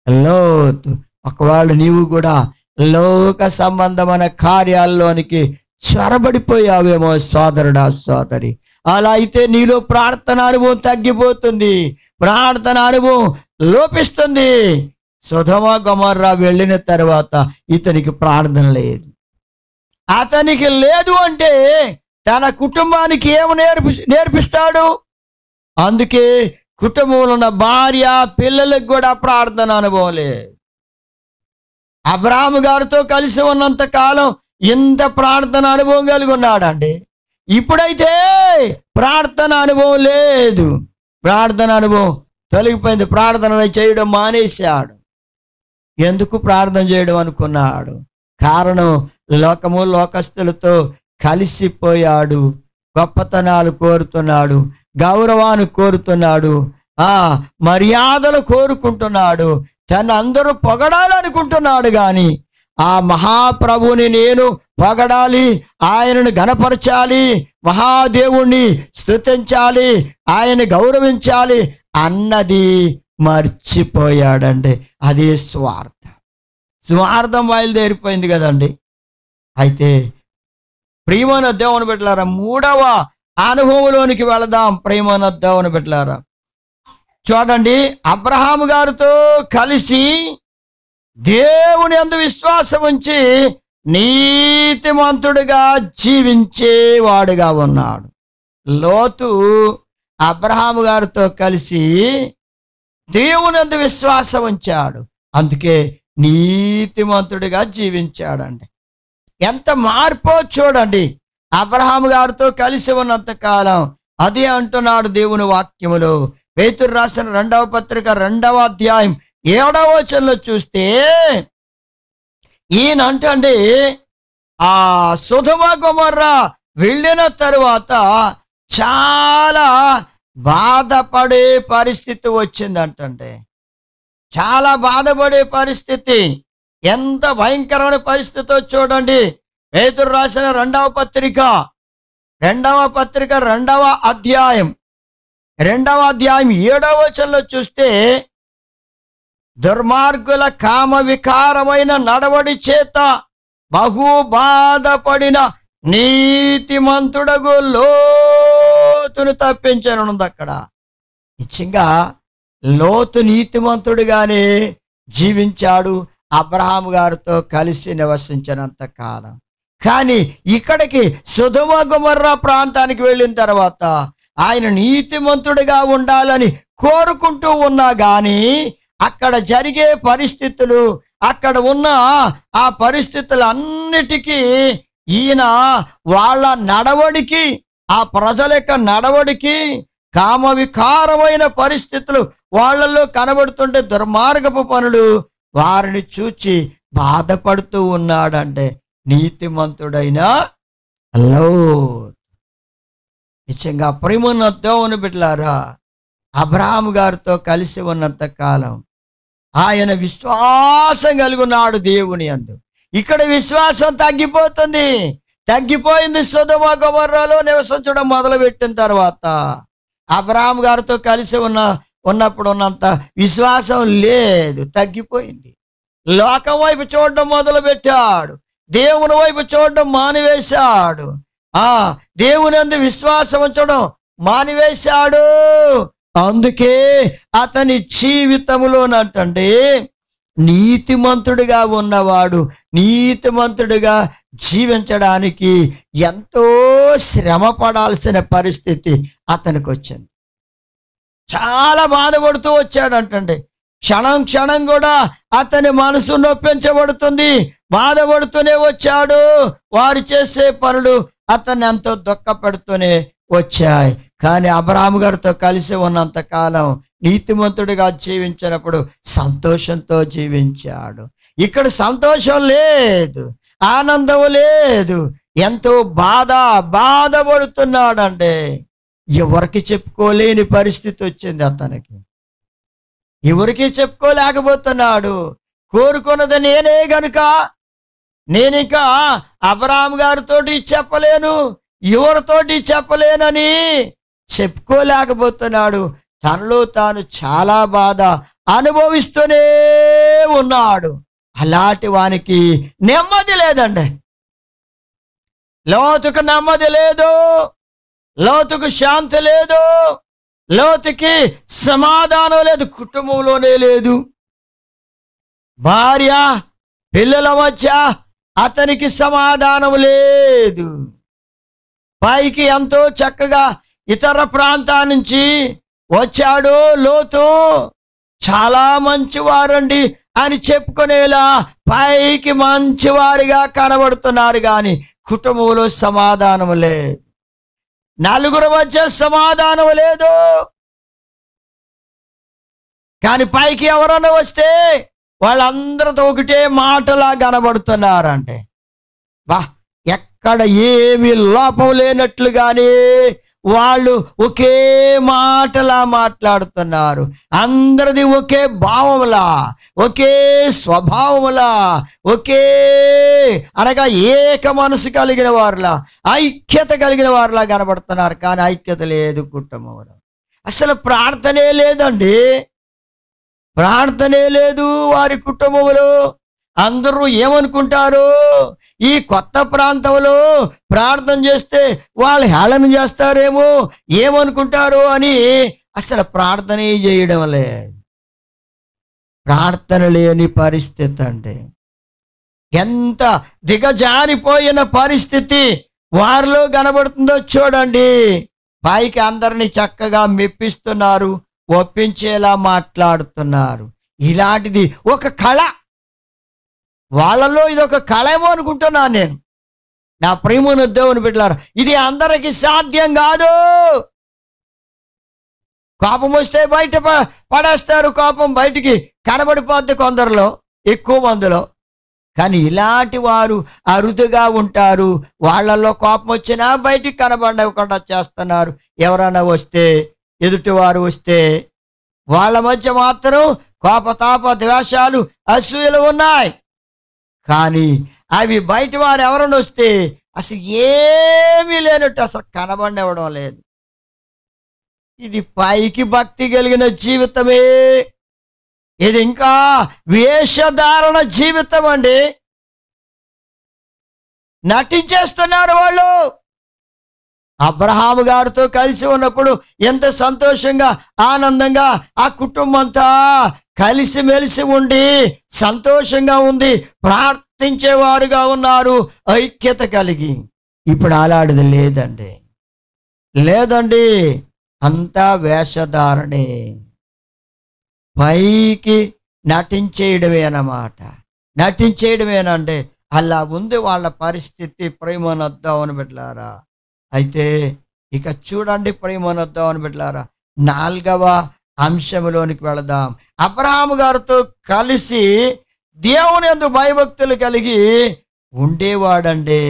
లోతు. ఒకవేళ నీవు కూడా లోక సంబంధమైన కార్యాల్లోనికి చొరబడిపోయావేమో సోదరుడా, సోదరి, అలా అయితే నీలో ప్రార్థన అనుభవం తగ్గిపోతుంది, ప్రార్థన అనుభవం లోపిస్తుంది. సొదొమ గొమొర్రా వెళ్ళిన తర్వాత ఇతనికి ప్రార్థన లేదు. అతనికి లేదు అంటే తన కుటుంబానికి ఏమి నేర్పిస్తాడు? అందుకే కుటుంబంలో ఉన్న భార్య పిల్లలకు కూడా ప్రార్థన అనుభవం లేదు. అబ్రహాము గారితో కలిసి ఉన్నంత కాలం ఇంత ప్రార్థన అనుభవం కలిగి ఉన్నాడండి. ఇప్పుడైతే ప్రార్థన అనుభవం లేదు, ప్రార్థన అనుభవం తొలగిపోయింది. ప్రార్థన చేయడం మానేశాడు. ఎందుకు ప్రార్థన చేయడం అనుకున్నాడు? కారణం లోకము లోకస్తులతో కలిసిపోయాడు. గొప్పతనాలు కోరుతున్నాడు, గౌరవాన్ని కోరుతున్నాడు, మర్యాదలు కోరుకుంటున్నాడు, తను అందరూ పొగడాలనుకుంటున్నాడు. కానీ ఆ మహాప్రభుని నేను పొగడాలి, ఆయనను ఘనపరచాలి, మహాదేవుణ్ణి స్తుతించాలి, ఆయన గౌరవించాలి అన్నది మర్చిపోయాడండి. అదే స్వార్థం బయలుదేరిపోయింది కదండి. అయితే ప్రియమైన దేవుని బిడ్డలారా, మూడవ అనుభవంలోనికి వెళదాం. ప్రియమైన దేవుని బిడ్డలారా, చూడండి, అబ్రహాము గారితో కలిసి దేవుని యందు విశ్వాసం ఉంచి నీతిమంతుడిగా జీవించేవాడుగా ఉన్నాడు. లోతు అబ్రహాము గారితో కలిసి దేవుని యందు విశ్వాసం ఉంచాడు, అందుకే నీతిమంతుడిగా జీవించాడండి. ఎంత మార్పో చూడండి. అబ్రహాము గారితో కలిసి ఉన్నంత కాలం అదే అంటున్నాడు దేవుని వాక్యములో. పేతురు రాసిన 2వ పత్రిక 2వ అధ్యాయం 7వ వచనంలో చూస్తే ఈయన అంటండి, ఆ సొదొమ గొమొర్రా వెళ్ళిన తరువాత చాలా బాధపడే పరిస్థితి వచ్చిందంటండి. చాలా బాధపడే పరిస్థితి. ఎంత భయంకరమైన పరిస్థితో చూడండి. పేతురు రాసిన 2వ పత్రిక 2వ అధ్యాయం 7వ వచనంలో చూస్తే, దుర్మార్గుల కామ వికారమైన నడవడి చేత బహు బాధపడిన నీతిమంతుడగు లోతును తప్పించనుంది. అక్కడ నిజంగా లోతు నీతిమంతుడిగానే జీవించాడు అబ్రహాము గారితో కలిసి నివసించినంత కాలం. కానీ ఇక్కడికి సొదొమ గొమొర్రా ప్రాంతానికి వెళ్ళిన తర్వాత ఆయన నీతిమంతుడిగా ఉండాలని కోరుకుంటూ ఉన్నా కానీ అక్కడ జరిగే పరిస్థితులు, అక్కడ ఉన్న ఆ పరిస్థితులన్నిటికీ ఈయన వాళ్ళ నడవడికి, ఆ ప్రజల యొక్క నడవడికి, కామ వికారమైన పరిస్థితులు వాళ్ళల్లో కనబడుతుంటే దుర్మార్గపు పనులు, వారిని చూచి బాధపడుతూ ఉన్నాడంటే నీతిమంతుడైన లోతు. నిజంగా ప్రియమైన దేవుని బిడ్డలారా, అబ్రహాము గారితో కలిసి ఉన్నంత కాలం ఆయన విశ్వాసం కలిగి ఉన్నాడు దేవుని యందు. ఇక్కడ విశ్వాసం తగ్గిపోయింది. సొదొమ గొమొర్రాలో నివసించడం మొదలుపెట్టిన తర్వాత అబ్రహాము గారితో కలిసి ఉన్నప్పుడు ఉన్నంత విశ్వాసం లేదు, తగ్గిపోయింది. లోకం వైపు చూడడం మొదలుపెట్టాడు, దేవుని వైపు చూడడం మానివేశాడు, దేవుని యందు విశ్వాసం ఉంచడం మానివేశాడు. అందుకే అతని జీవితంలోనంటండి నీతిమంతుడిగా ఉన్నవాడు నీతిమంతుడిగా జీవించడానికి ఎంతో శ్రమ పడాల్సిన పరిస్థితి అతనికి వచ్చింది. చాలా బాధపడుతూ వచ్చాడంటండి. క్షణం కూడా అతని మనసు నొప్పించబడుతుంది, బాధపడుతూనే వచ్చాడు. వారు చేసే పనులు అతన్ని ఎంతో దుఃఖపెడుతూనే వచ్చాయి. కానీ అబ్రహాము గారితో కలిసి ఉన్నంత కాలం నీతిమంతుడిగా జీవించినప్పుడు సంతోషంతో జీవించాడు. ఇక్కడ సంతోషం లేదు. ఆనందం లేదు, ఎంతో బాధపడుతున్నాడండి. ఎవరికి చెప్పుకోలేని పరిస్థితి వచ్చింది అతనికి. ఎవరికి చెప్పుకోలేకపోతున్నాడు. కోరుకున్నది నేనే గనుక నేనిక అబ్రహాము గారితో చెప్పలేను, ఎవరితోటి చెప్పలేనని చెప్పుకోలేకపోతున్నాడు. తనలో తాను చాలా బాధ అనుభవిస్తూనే ఉన్నాడు. అలాంటి వానికి నెమ్మది లేదండి. లోతుకు నెమ్మది లేదు, లోతుకు శాంతి లేదు, లోతుకి సమాధానం లేదు, కుటుంబంలోనే లేదు. భార్య పిల్లల మధ్య అతనికి సమాధానం లేదు. పైకి ఎంతో చక్కగా ఇతర ప్రాంతాల నుంచి వచ్చాడు లోతు, చాలా మంచివారండి అని చెప్పుకునేలా పైకి మంచివారిగా కనబడుతున్నారు, కానీ కుటుంబంలో సమాధానం లేదు, నలుగురు మధ్య సమాధానం లేదు. కానీ పైకి ఎవరన్నా వస్తే వాళ్ళందరితో ఒకటే మాటలా కనబడుతున్నారంటే, బా ఎక్కడ ఏమీ లోపం లేనట్లుగానే వాళ్ళు ఒకే మాటలా మాట్లాడుతున్నారు. అందరిది ఒకే భావములా, ఒకే స్వభావములా, ఒకే అనగా ఏక మనసు కలిగిన వారిలా, ఐక్యత కలిగిన వారిలా కనబడుతున్నారు. కానీ ఐక్యత లేదు కుటుంబంలో. అసలు ప్రార్థనే లేదండి, ప్రార్థనే లేదు వారి కుటుంబంలో. అందరూ ఏమనుకుంటారు, ఈ కొత్త ప్రాంతంలో ప్రార్థన చేస్తే వాళ్ళు హేళన చేస్తారేమో, ఏమనుకుంటారు అని అసలు ప్రార్థనే చేయడం లేదు. ప్రార్థన లేని పరిస్థితి అండి. ఎంత దిగజారిపోయిన పరిస్థితి వారిలో కనబడుతుందో చూడండి. పైకి అందరినీ చక్కగా మెప్పిస్తున్నారు, ఒప్పించేలా మాట్లాడుతున్నారు. ఇలాంటిది ఒక కళ, వాళ్ళలో ఇది ఒక కళ ఏమో అనుకుంటున్నాను నేను. నా ప్రియమైన దేవుని బిడ్డలారా, ఇది అందరికీ సాధ్యం కాదు. కోపం వస్తే బయట పడేస్తారు, కోపం బయటికి కనబడిపోద్ది కొందరిలో, ఎక్కువ మందిలో. కానీ ఇలాంటి వారు అరుదుగా ఉంటారు. వాళ్ళల్లో కోపం వచ్చినా బయటికి కనబడకుండా చేస్తున్నారు. ఎవరైనా వస్తే, ఎదుటివారు వస్తే వాళ్ళ మధ్య మాత్రం కోపతాప ద్వేషాలు అసూయలు ఉన్నాయి. కానీ అవి బయట వారు ఎవరైనా వస్తే అసలు ఏమీ లేనట్టు అసలు కనబడినవ్వడం లేదు. ఇది పైకి భక్తి కలిగిన జీవితమే, ఇది ఇంకా వేషధారణ జీవితం అండి. నటించేస్తున్నారు వాళ్ళు. అబ్రహాము గారితో కలిసి ఉన్నప్పుడు ఎంత సంతోషంగా ఆనందంగా ఆ కుటుంబం అంతా కలిసిమెలిసి ఉండి సంతోషంగా ఉంది, ప్రార్థించేవారుగా ఉన్నారు, ఐక్యత కలిగి. ఇప్పుడు అలాంటిది లేదండి, లేదండి. అంతా వేషధారణే, పైకి నటించేయడమే అన్నమాట. నటించేయడమేనంటే అలా ఉంది వాళ్ళ పరిస్థితి. ప్రేమనొద్దామని బిడ్డలారా, అయితే ఇక చూడండి ప్రేమనొద్దామని బిడ్డలారా, 4వ అంశంలోనికి వెళదాం. అబ్రహాము గారితో కలిసి దేవుని యందు భయభక్తులు కలిగి ఉండేవాడండి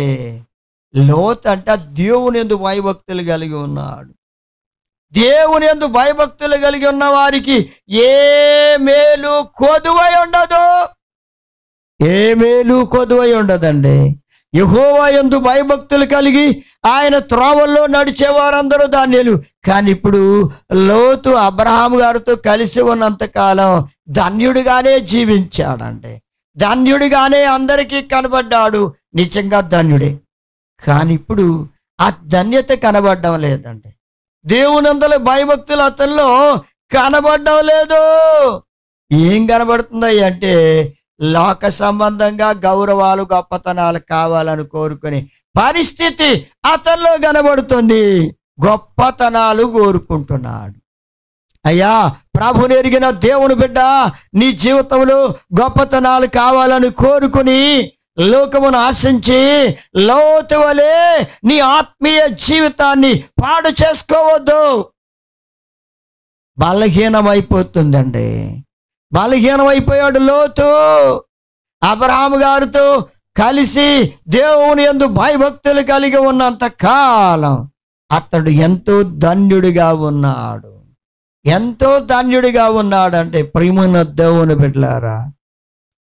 లోతు. అంట దేవుని యందు భయభక్తులు కలిగి ఉన్నాడు. దేవుని యందు భయభక్తులు కలిగి ఉన్న వారికి ఏ మేలు కొదువై ఉండదు, ఏ మేలు కొదువై ఉండదండి. యెహోవా యందు భయభక్తులు కలిగి ఆయన త్రోవల్లో నడిచేవారందరూ ధన్యులు. కానీ ఇప్పుడు లోతు అబ్రహాము గారితో కలిసి ఉన్నంతకాలం ధన్యుడిగానే జీవించాడండి, ధన్యుడిగానే అందరికీ కనబడ్డాడు. నిజంగా ధన్యుడే. కానీ ఇప్పుడు ఆ ధన్యత కనబడడం లేదండి. దేవునందరి భయభక్తులు అతనిలో కనబడడం లేదు. ఏం కనబడుతుంది అంటే లోక సంబంధంగా గౌరవాలు గొప్పతనాలు కావాలని కోరుకునే పరిస్థితి అతనిలో కనబడుతుంది. గొప్పతనాలు కోరుకుంటున్నాడు. అయ్యా, ప్రభుని ఎరిగిన దేవుని బిడ్డ, నీ జీవితంలో గొప్పతనాలు కావాలని కోరుకుని లోకమును ఆశించి లోతు వలె నీ ఆత్మీయ జీవితాన్ని పాడు చేసుకోవద్దు. బలహీనమైపోతుందండి. బలహీనమైపోయాడు లోతు. అబ్రహాము గారితో కలిసి దేవుని యందు భయభక్తులు కలిగి ఉన్నంత కాలం అతడు ఎంతో ధన్యుడిగా ఉన్నాడు. ఎంతో ధన్యుడిగా ఉన్నాడంటే ప్రియమైన దేవుని బిడ్డలారా,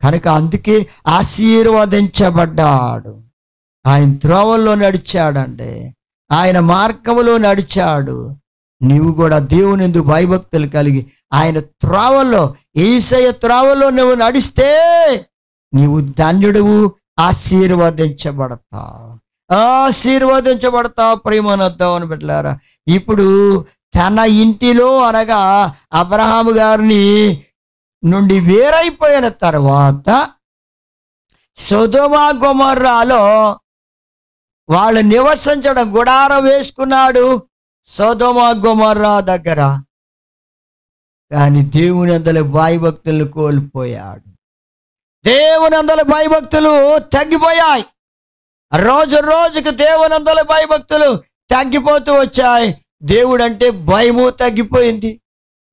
కనుక అందుకే ఆశీర్వదించబడ్డాడు. ఆయన త్రోవల్లో నడిచాడండి, ఆయన మార్గములో నడిచాడు. నీవు కూడా దేవుని యందు భయభక్తులు కలిగి ఆయన త్రోవల్లో, యేసయ్య త్రోవల్లో నువ్వు నడిస్తే నీవు ధన్యుడువు, ఆశీర్వదించబడతావు ప్రియమైన దేవుని బిడ్డలారా. ఇప్పుడు తన ఇంటిలో అనగా అబ్రహాము గారిని నుండి వేరైపోయిన తర్వాత సొదొమ గొమొర్రాలో వాళ్ళు నివసించడం, గుడారం వేసుకున్నాడు సొదొమ గొమొర్రా దగ్గర. కానీ దేవుని అందరి భయభక్తులను కోల్పోయాడు. దేవుని అందరి భయభక్తులు తగ్గిపోయాయి. రోజు రోజుకు దేవుని అందరి భయభక్తులు తగ్గిపోతూ వచ్చాయి. దేవుడు అంటే భయము తగ్గిపోయింది,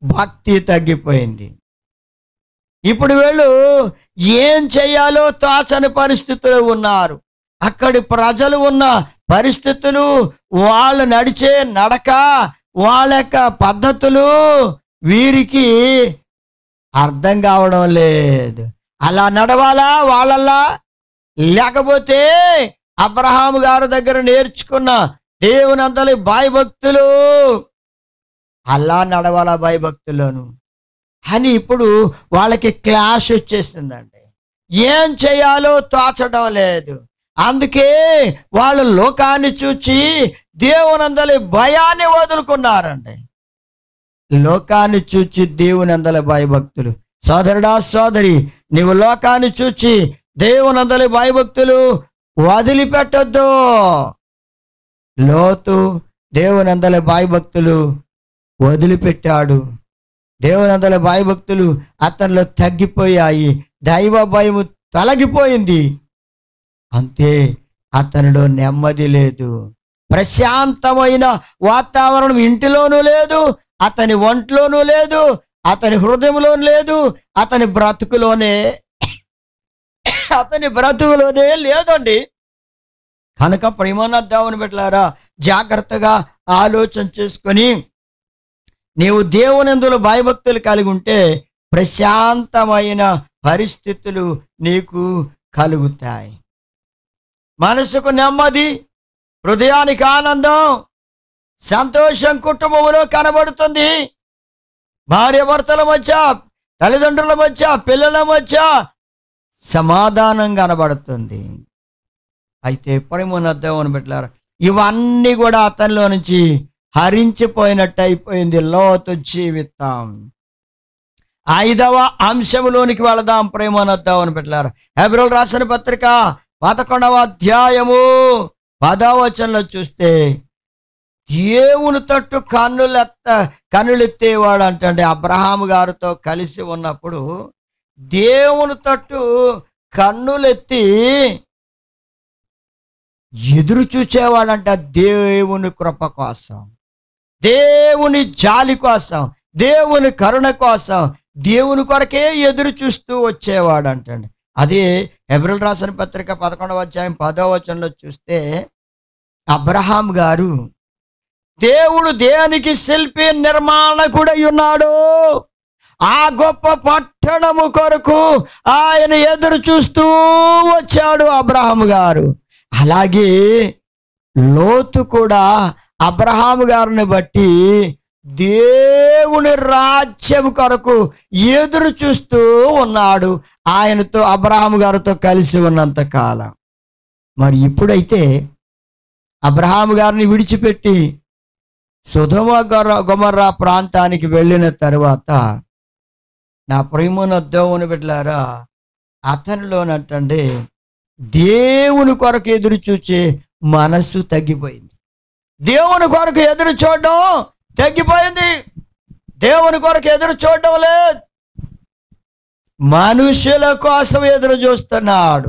భక్తి తగ్గిపోయింది. ఇప్పుడు వీళ్ళు ఏం చేయాలో తోచని పరిస్థితులు ఉన్నారు. అక్కడి ప్రజలు ఉన్న పరిస్థితులు, వాళ్ళు నడిచే నడక, వాళ్ళ యొక్క పద్ధతులు వీరికి అర్థం కావడం లేదు. అలా నడవాలా వాళ్ళల్లా, లేకపోతే అబ్రహాము గారి దగ్గర నేర్చుకున్న దేవుని అందరి భయభక్తులు అలా నడవాలా భయభక్తులను అని ఇప్పుడు వాళ్ళకి క్లాష్ వచ్చేసిందండి. ఏం చేయాలో తోచడం లేదు. అందుకే వాళ్ళు లోకాన్ని చూచి దేవునందలి భయాన్ని వదులుకున్నారండి. లోకాన్ని చూచి దేవునందలి భయభక్తులు. సోదరుడా సోదరి, నీవు లోకాన్ని చూచి దేవునందలి భయభక్తులు వదిలిపెట్టొద్దు. లోతు దేవునందలి భయభక్తులు వదిలిపెట్టాడు. దేవునందలి భయభక్తులు అతనిలో తగ్గిపోయాయి. దైవ భయము తొలగిపోయింది. అంతే, అతనిలో నెమ్మది లేదు. ప్రశాంతమైన వాతావరణం ఇంటిలోనూ లేదు, అతని ఒంట్లోనూ లేదు, అతని హృదయంలోనూ లేదు, అతని బ్రతుకులోనే లేదండి. కనుక ప్రియమైన దేవుని బిడ్డలారా, జాగ్రత్తగా ఆలోచన చేసుకొని నీవు దేవునందులో భయభక్తులు కలిగి ఉంటే ప్రశాంతమైన పరిస్థితులు నీకు కలుగుతాయి. మనసుకు నెమ్మది, హృదయానికి ఆనందం, సంతోషం కుటుంబంలో కనబడుతుంది. భార్య భర్తల మధ్య, తల్లిదండ్రుల మధ్య, పిల్లల మధ్య సమాధానం కనబడుతుంది. అయితే ప్రేమన్న దేవుని బిడ్డలారా, ఇవన్నీ కూడా అతనిలో నుంచి హరించిపోయినట్టు అయిపోయింది. లోతు జీవితం. 5వ అంశంలోనికి వెళదాం ప్రేమన్న దేవుని బిడ్డలారా. హెబ్రోలు రాసిన పత్రిక 11వ అధ్యాయము 10వ వచనంలో చూస్తే, దేవుని తట్టు కన్నులెత్తేవాడు అంటే అబ్రహాము గారితో కలిసి ఉన్నప్పుడు దేవుని తట్టు కన్నులెత్తి ఎదురు చూచేవాడంట. దేవుని కృప కోసం, దేవుని జాలి కోసం, దేవుని కరుణ కోసం, దేవుని కొరకే ఎదురు చూస్తూ వచ్చేవాడంటండి. అదే హెబ్రోలు రాసిన పత్రిక 11వ అధ్యాయం 10వ వచనంలో చూస్తే, అబ్రహాం గారు దేవుడు దేనికి శిల్పి నిర్మాణకుడై ఉన్నాడు, ఆ గొప్ప పట్టణము కొరకు ఆయన ఎదురు చూస్తూ వచ్చాడు అబ్రహాం గారు. అలాగే లోతు కూడా అబ్రహాము గారిని బట్టి దేవుని రాజ్యం కొరకు ఎదురు చూస్తూ ఉన్నాడు, ఆయనతో అబ్రహాము గారితో కలిసి ఉన్నంత కాలం. మరి ఇప్పుడైతే అబ్రహాము గారిని విడిచిపెట్టి సొదొమ గొమొర్రా ప్రాంతానికి వెళ్ళిన తర్వాత, నా ప్రియమైన దేవుని బిడ్డలారా, అతనిలోనట్టండి దేవుని కొరకు ఎదురు చూచే మనసు తగ్గిపోయింది. దేవుని కొరకు ఎదురు చూడడం తగ్గిపోయింది. దేవుని కొరకు ఎదురు చూడడం లేదు, మనుషుల కోసం ఎదురు చూస్తున్నాడు.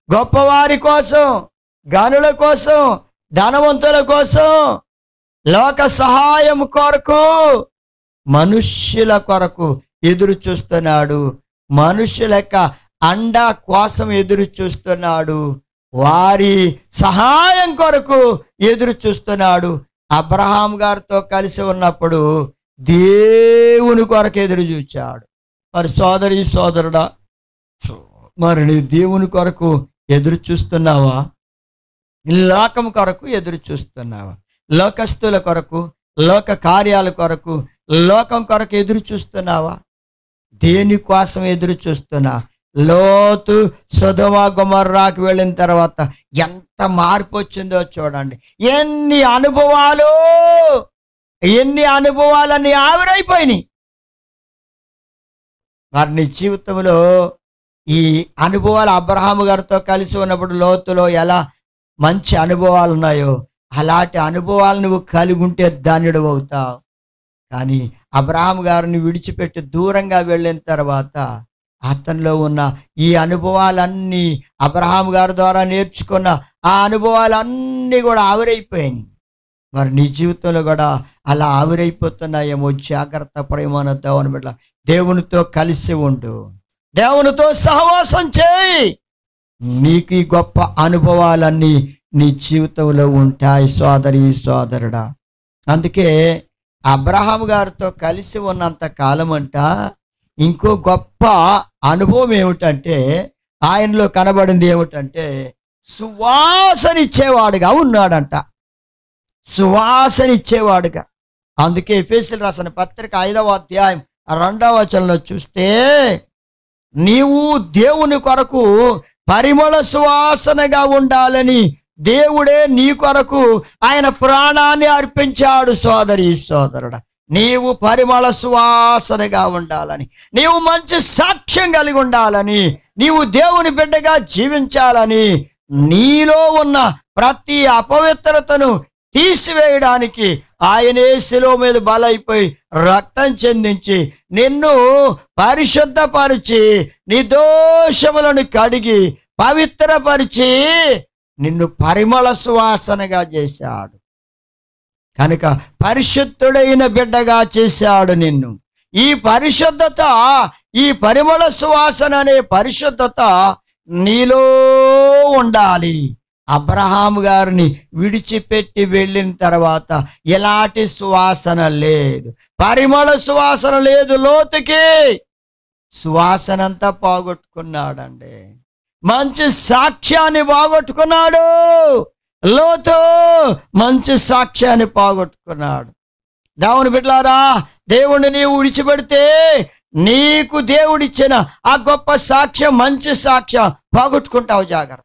గొప్పవారి కోసం, గనుల కోసం, ధనవంతుల కోసం, లోక సహాయం కొరకు, మనుష్యుల కొరకు ఎదురు చూస్తున్నాడు. మనుష్యుల యొక్క అండ కోసం ఎదురు చూస్తున్నాడు, వారి సహాయం కొరకు ఎదురు చూస్తున్నాడు. అబ్రహాం గారితో కలిసి ఉన్నప్పుడు దేవుని కొరకు ఎదురు చూచాడు. మరి సోదరి సోదరుడా, మరి నీ దేవుని కొరకు ఎదురు చూస్తున్నావా? లోకం కొరకు ఎదురు చూస్తున్నావా? లోకస్తుల కొరకు, లోక కార్యాల కొరకు, లోకం కొరకు ఎదురు చూస్తున్నావా? దేనికోసం ఎదురు చూస్తున్నా? లోతు సొదొమ గొమొర్రాకు వెళ్ళిన తర్వాత ఎంత మార్పు వచ్చిందో చూడండి. ఎన్ని అనుభవాలన్నీ ఆవిరైపోయినాయి. మరి నీ జీవితంలో ఈ అనుభవాలు అబ్రహాము గారితో కలిసి ఉన్నప్పుడు లోతులో ఎలా మంచి అనుభవాలు ఉన్నాయో అలాంటి అనుభవాలు నువ్వు కలిగి ఉంటే ధన్యుడు అవుతావు. కానీ అబ్రహాము గారిని విడిచిపెట్టి దూరంగా వెళ్ళిన తర్వాత అతనిలో ఉన్న ఈ అనుభవాలన్నీ, అబ్రహాము గారి ద్వారా నేర్చుకున్న ఆ అనుభవాలన్నీ కూడా ఆవిరైపోయాయి. మరి నీ జీవితంలో కూడా అలా ఆవిరైపోతున్నాయేమో. జాగ్రత్త ప్రేమ దేవుని బిడ్డ, దేవునితో కలిసి ఉండు, దేవునితో సహవాసం చేయి. నీకు ఈ గొప్ప అనుభవాలన్నీ నీ జీవితంలో ఉంటాయి సోదరి సోదరుడా. అందుకే అబ్రహాము గారితో కలిసి ఉన్నంత కాలం అంట ఇంకో గొప్ప అనుభవం ఏమిటంటే, ఆయనలో కనబడింది ఏమిటంటే సువాసనిచ్చేవాడుగా ఉన్నాడంట. సువాసనిచ్చేవాడుగా. అందుకే ఎఫెసీయులకు రాసిన పత్రిక 5వ అధ్యాయం 2వ వచనంలో చూస్తే, నీవు దేవుని కొరకు పరిమళ సువాసనగా ఉండాలని దేవుడే నీ కొరకు ఆయన ప్రాణాన్ని అర్పించాడు. సోదరి సోదరుడా, నీవు పరిమళ సువాసనగా ఉండాలని, నీవు మంచి సాక్ష్యం కలిగి ఉండాలని, నీవు దేవుని బిడ్డగా జీవించాలని, నీలో ఉన్న ప్రతి అపవిత్రతను తీసివేయడానికి ఆయనే శిలువ మీద బలైపోయి రక్తం చెందించి నిన్ను పరిశుద్ధపరిచి నిర్దోషములను కడిగి పవిత్రపరిచి నిన్ను పరిమళ సువాసనగా చేశాడు. కనుక పరిశుద్ధుడైన బిడ్డగా చేశాడు నిన్ను. ఈ పరిశుద్ధత, ఈ పరిమళ సువాసన అనే పరిశుద్ధత నీలో ఉండాలి. అబ్రహాము గారిని విడిచిపెట్టి వెళ్ళిన తర్వాత ఎలాంటి సువాసన లేదు, పరిమళ సువాసన లేదు. లోతుకి సువాసన అంతా పోగొట్టుకున్నాడండి. మంచి సాక్ష్యాన్ని పోగొట్టుకున్నాడు. లోతు మంచి సాక్ష్యాన్ని పోగొట్టుకున్నాడు. దేవుని బిడ్డలారా, దేవుణ్ణి నీవు విడిచిపెడితే నీకు దేవుడిచ్చిన ఆ గొప్ప సాక్ష్యం, మంచి సాక్ష్యం పోగొట్టుకుంటావు. జాగ్రత్త.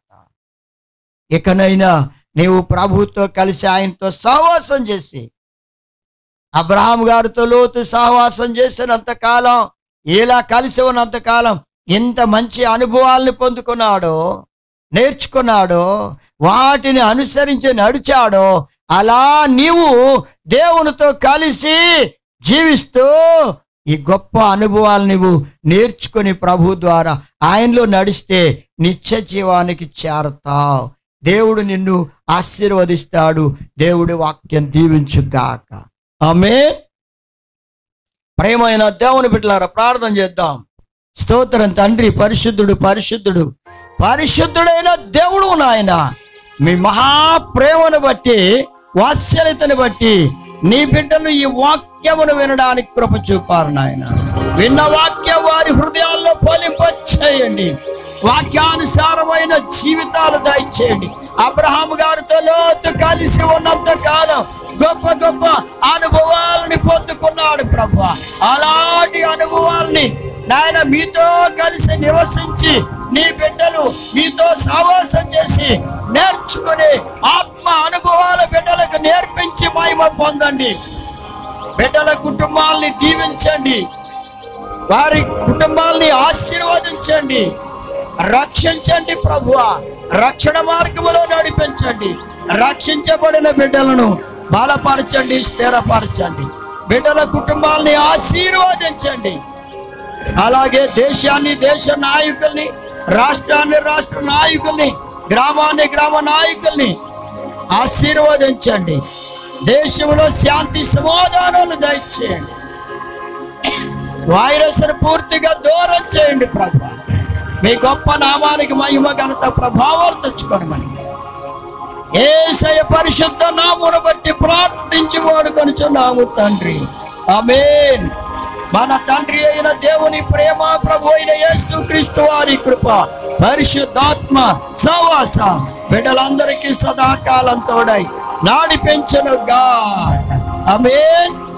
ఇకనైనా నీవు ప్రభుతో కలిసి ఆయనతో సహవాసం చేసి, అబ్రహాము గారితో లోతు సహవాసం చేసినంత కాలం, ఇలా కలిసి ఉన్నంతకాలం ఎంత మంచి అనుభవాల్ని పొందుకున్నాడో, నేర్చుకున్నాడో, వాటిని అనుసరించి నడిచాడో, అలా నీవు దేవునితో కలిసి జీవిస్తూ ఈ గొప్ప అనుభవాలు నీవు నేర్చుకుని ప్రభు ద్వారా ఆయనలో నడిస్తే నిత్య జీవానికి చేరతావు. దేవుడు నిన్ను ఆశీర్వదిస్తాడు. దేవుడి వాక్యం దీవించుగాక. ఆమేన్. ప్రేమైన దేవుని బిడ్డలారా, ప్రార్థన చేద్దాం. స్తోత్రం తండ్రి, పరిశుద్ధుడు పరిశుద్ధుడు పరిశుద్ధుడైన దేవుడు నాయన, మీ మహాప్రేమను బట్టి, వాత్సల్యతను బట్టి నీ బిడ్డలు ఈ వాక్యమును వినడానికి కృప చూపారు నాయన. విన్న వాక్యం వారి హృదయాల్లో ఫలింపచేయండి. వాక్యానుసారమైన జీవితాలు దయచేయండి. అబ్రహాము గారితో లోతు కలిసి ఉన్నంత కాలం గొప్ప గొప్ప అనుభవాలని పొందుకున్నాడు ప్రభువా. అలాంటి అనుభవాలని నాయన మీతో కలిసి నివసించి నీ బిడ్డలు మీతో సహవాసం చేసి నేర్చుకుని ఆత్మ అనుభవాల బిడ్డలకు నేర్పించి మహిమ పొందండి. బిడ్డల కుటుంబాలని దీవించండి, వారి కుటుంబాలని ఆశీర్వదించండి, రక్షించండి ప్రభువా. రక్షణ మార్గములో నడిపించండి. రక్షించబడిన బిడ్డలను బలపరచండి, స్థిరపరచండి. బిడ్డల కుటుంబాలని ఆశీర్వదించండి. అలాగే దేశాన్ని, దేశ నాయకుల్ని, రాష్ట్రాన్ని, రాష్ట్ర నాయకుల్ని, గ్రామాన్ని, గ్రామ నాయకుల్ని ఆశీర్వదించండి. దేశంలో శాంతి సమాధానాలు దయచేయండి. వైరస్ను పూర్తిగా దూరం చేయండి ప్రభువా. మీ గొప్ప నామానికి మహిమ ఘనత ప్రభావాలు తెచ్చుకోనమని యేసయ్య పరిశుద్ధ నామమును బట్టి ప్రార్థించి వేడుకొనుచున్నాము తండ్రి. ఆమేన్. మన తండ్రి అయిన దేవుని ప్రేమ, ప్రభు అయిన యేసుక్రీస్తు వారి కృప, పరిశుద్ధాత్మ సహవాస బిడ్డలందరికీ సదాకాలం తోడై నాడి పెంచునుగా. ఆమేన్.